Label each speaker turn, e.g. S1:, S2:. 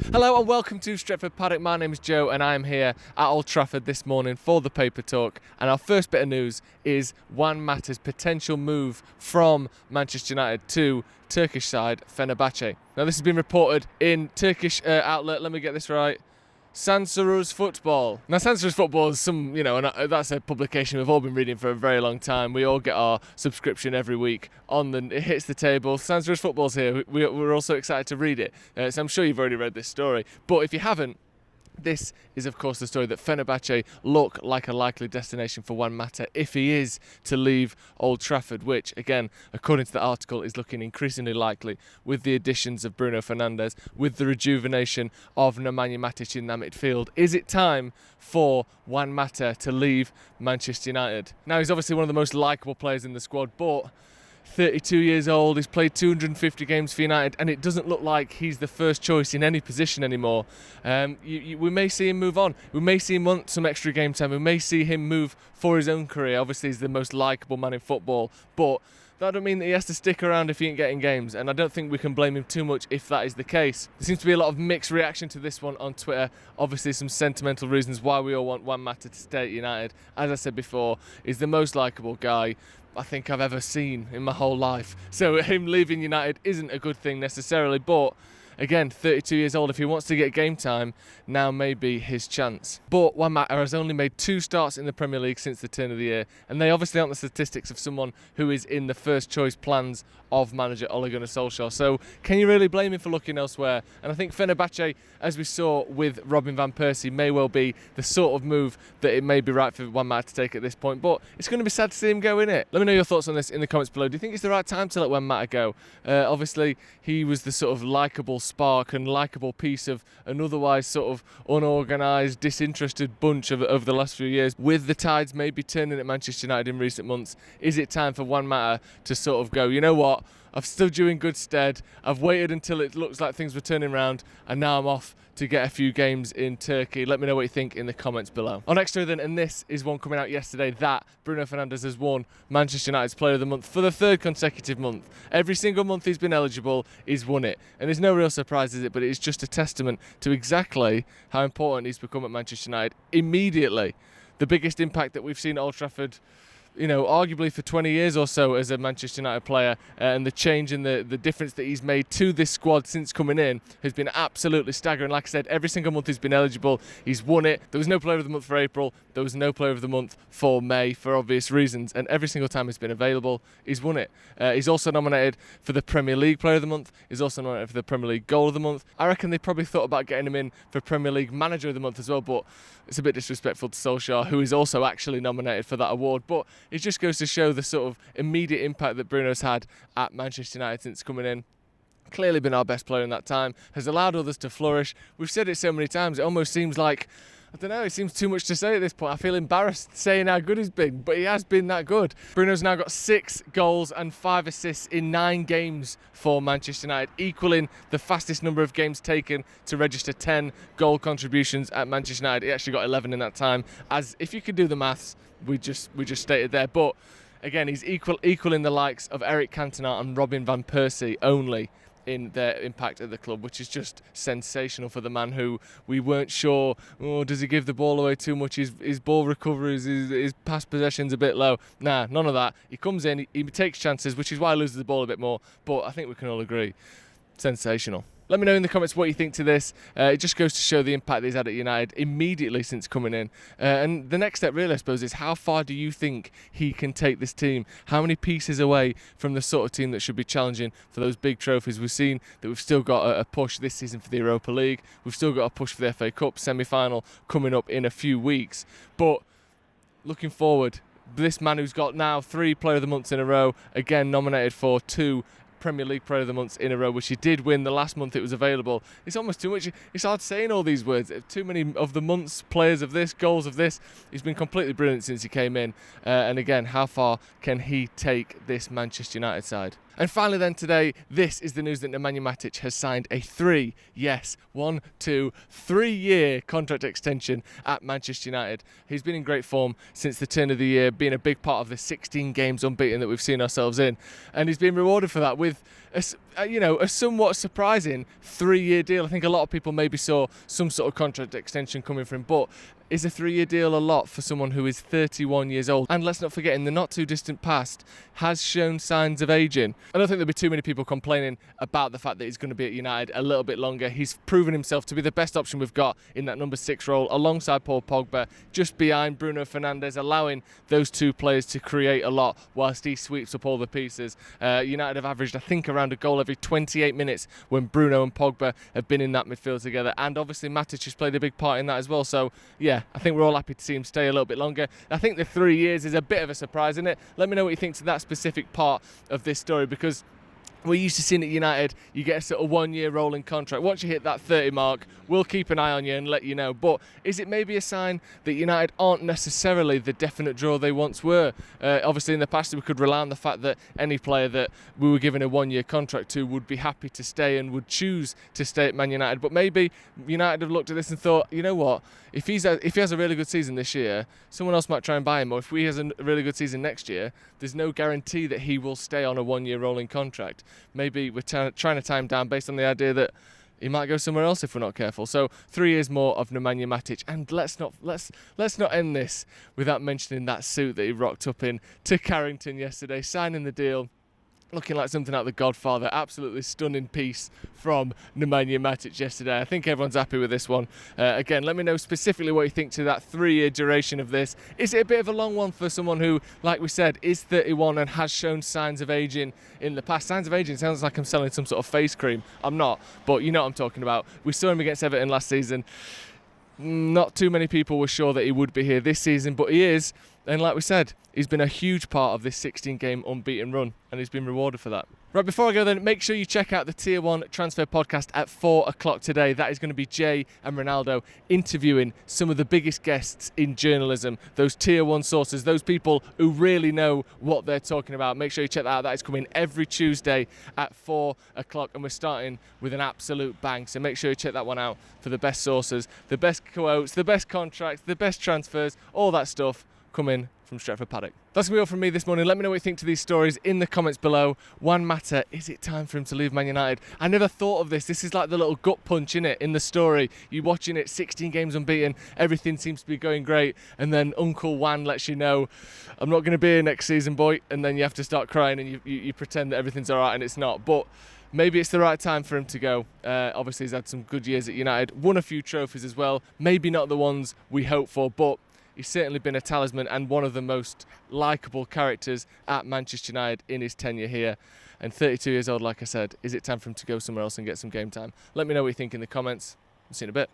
S1: Hello and welcome to Stretford Paddock. My name is Joe and I am here at Old Trafford this morning for the Paper Talk. And our first bit of news is Juan Mata's potential move from Manchester United to Turkish side Fenerbahce. Now this has been reported in Turkish outlet, let me get this right, Sansuruz Football. Now Sansuruz Football is that's a publication we've all been reading for a very long time. We all get our subscription every week it hits the table. Sansuruz Football's here. We're also excited to read it. So I'm sure you've already read this story. But if you haven't, this is of course the story that Fenerbahce look like a likely destination for Juan Mata if he is to leave Old Trafford, which again, according to the article, is looking increasingly likely with the additions of Bruno Fernandes, with the rejuvenation of Nemanja Matic in that midfield. Is it time for Juan Mata to leave Manchester United? Now he's obviously one of the most likeable players in the squad, but 32 years old, he's played 250 games for United, and it doesn't look like he's the first choice in any position anymore. We may see him move on. We may see him want some extra game time. We may see him move for his own career. Obviously, he's the most likeable man in football, but that don't mean that he has to stick around if he ain't getting games, and I don't think we can blame him too much if that is the case. There seems to be a lot of mixed reaction to this one on Twitter. Obviously some sentimental reasons why we all want Juan Mata to stay at United. As I said before, he's the most likeable guy I think I've ever seen in my whole life. So him leaving United isn't a good thing necessarily, but again, 32 years old, if he wants to get game time, now may be his chance. But Juan Mata has only made 2 starts in the Premier League since the turn of the year, and they obviously aren't the statistics of someone who is in the first choice plans of manager Ole Gunnar Solskjaer. So can you really blame him for looking elsewhere? And I think Fenerbahce, as we saw with Robin van Persie, may well be the sort of move that it may be right for Juan Mata to take at this point. But it's going to be sad to see him go, innit? Let me know your thoughts on this in the comments below. Do you think it's the right time to let Juan Mata go? Obviously, he was the sort of likeable spark and likeable piece of an otherwise sort of unorganised, disinterested bunch of the last few years. With the tides maybe turning at Manchester United in recent months, is it time for Juan Mata to sort of go, you know what, I've stood you in good stead, I've waited until it looks like things were turning around, and now I'm off to get a few games in Turkey? Let me know what you think in the comments below. On extra then, and this is one coming out yesterday, that Bruno Fernandes has won Manchester United's Player of the Month for the 3rd consecutive month. Every single month he's been eligible, he's won it. And there's no real surprise, is it? But it's just a testament to exactly how important he's become at Manchester United immediately. The biggest impact that we've seen at Old Trafford, arguably for 20 years or so as a Manchester United player, and the change and the difference that he's made to this squad since coming in has been absolutely staggering. Like I said, every single month he's been eligible, he's won it. There was no Player of the Month for April, there was no Player of the Month for May for obvious reasons, and every single time he's been available, he's won it. He's also nominated for the Premier League Player of the Month, he's also nominated for the Premier League Goal of the Month. I reckon they probably thought about getting him in for Premier League Manager of the Month as well, but it's a bit disrespectful to Solskjaer, who is also actually nominated for that award. But it just goes to show the sort of immediate impact that Bruno's had at Manchester United since coming in. Clearly been our best player in that time, has allowed others to flourish. We've said it so many times, it almost seems like, I don't know, it seems too much to say at this point. I feel embarrassed saying how good he's been, but he has been that good. Bruno's now got 6 goals and 5 assists in 9 games for Manchester United, equaling the fastest number of games taken to register 10 goal contributions at Manchester United. He actually got 11 in that time, as if you could do the maths, we just stated there. But again, he's equaling the likes of Eric Cantona and Robin van Persie only in their impact at the club, which is just sensational for the man who we weren't sure, does he give the ball away too much, his ball recoveries, his pass possession's a bit low. Nah, none of that. He comes in, he takes chances, which is why he loses the ball a bit more, but I think we can all agree, sensational. Let me know in the comments what you think to this. It just goes to show the impact that he's had at United immediately since coming in. And the next step really, I suppose, is how far do you think he can take this team? How many pieces away from the sort of team that should be challenging for those big trophies? We've seen that we've still got a push this season for the Europa League. We've still got a push for the FA Cup semi-final coming up in a few weeks. But looking forward, this man who's got now 3 Player of the Months in a row, again nominated for 2 Premier League Player of the Months in a row, which he did win the last month it was available. It's almost too much. It's hard saying all these words. Too many of the months, players of this, goals of this. He's been completely brilliant since he came in. And again, how far can he take this Manchester United side? And finally then today, this is the news that Nemanja Matic has signed a 3-year contract extension at Manchester United. He's been in great form since the turn of the year, being a big part of the 16 games unbeaten that we've seen ourselves in. And he's been rewarded for that with a somewhat surprising 3-year deal. I think a lot of people maybe saw some sort of contract extension coming from him, but is a 3-year deal a lot for someone who is 31 years old? And let's not forget, in the not too distant past, has shown signs of ageing. I don't think there'll be too many people complaining about the fact that he's going to be at United a little bit longer. He's proven himself to be the best option we've got in that number 6 role, alongside Paul Pogba, just behind Bruno Fernandes, allowing those two players to create a lot whilst he sweeps up all the pieces. United have averaged, I think, around a goal every 28 minutes when Bruno and Pogba have been in that midfield together, and obviously Matic has played a big part in that as well. So yeah, I think we're all happy to see him stay a little bit longer. I think the 3 years is a bit of a surprise, isn't it? Let me know what you think to that specific part of this story, because we're used to seeing at United, you get a sort of 1-year rolling contract. Once you hit that 30 mark, we'll keep an eye on you and let you know. But is it maybe a sign that United aren't necessarily the definite draw they once were? Obviously, in the past, we could rely on the fact that any player that we were given a 1-year contract to would be happy to stay and would choose to stay at Man United. But maybe United have looked at this and thought, you know what? If he has a really good season this year, someone else might try and buy him. Or if he has a really good season next year, there's no guarantee that he will stay on a 1-year rolling contract. Maybe we're trying to tie him down based on the idea that he might go somewhere else if we're not careful. So 3 years more of Nemanja Matic, and let's not end this without mentioning that suit that he rocked up in to Carrington yesterday, signing the deal. Looking like something out of The Godfather. Absolutely stunning piece from Nemanja Matic yesterday. I think everyone's happy with this one. Again, let me know specifically what you think to that 3-year duration of this. Is it a bit of a long one for someone who, like we said, is 31 and has shown signs of ageing in the past? Signs of ageing sounds like I'm selling some sort of face cream. I'm not, but you know what I'm talking about. We saw him against Everton last season. Not too many people were sure that he would be here this season, but he is. And like we said, he's been a huge part of this 16-game unbeaten run, and he's been rewarded for that. Right, before I go then, make sure you check out the Tier 1 Transfer Podcast at 4 o'clock today. That is going to be Jay and Ronaldo interviewing some of the biggest guests in journalism, those Tier 1 sources, those people who really know what they're talking about. Make sure you check that out. That is coming every Tuesday at 4 o'clock, and we're starting with an absolute bang. So make sure you check that one out for the best sources, the best quotes, the best contracts, the best transfers, all that stuff coming from Stretford Paddock. That's going to be all from me this morning. Let me know what you think to these stories in the comments below. Juan Mata, is it time for him to leave Man United? I never thought of this. This is like the little gut punch, innit, in the story. You're watching it, 16 games unbeaten, everything seems to be going great, and then Uncle Juan lets you know, I'm not going to be here next season, boy, and then you have to start crying and you pretend that everything's all right and it's not. But maybe it's the right time for him to go. Obviously, he's had some good years at United, won a few trophies as well. Maybe not the ones we hope for, but he's certainly been a talisman and one of the most likeable characters at Manchester United in his tenure here. And 32 years old, like I said, is it time for him to go somewhere else and get some game time? Let me know what you think in the comments. See you in a bit.